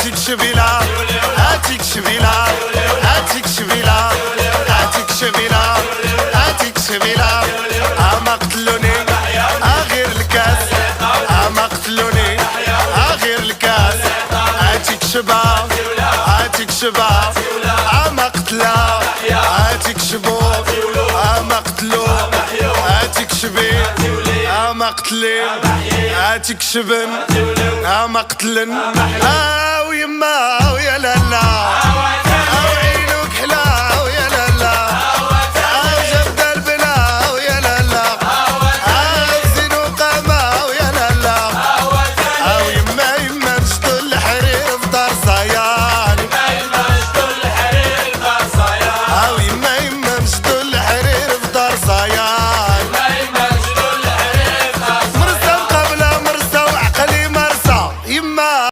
هاتيك شبيلة هاتيك شبيلة هاتيك شبيلة هاتيك شبيلة هاتيك شبيلة ما قتلوني غير الكاس ما قتلوني غير الكاس هاتيك شباب هاتيك شباب ما قتلا هاتيك شبوب ما قتلو هاتيك شبيب ما قتلين هاتيك شبن ما قتلن ويما ويا لالا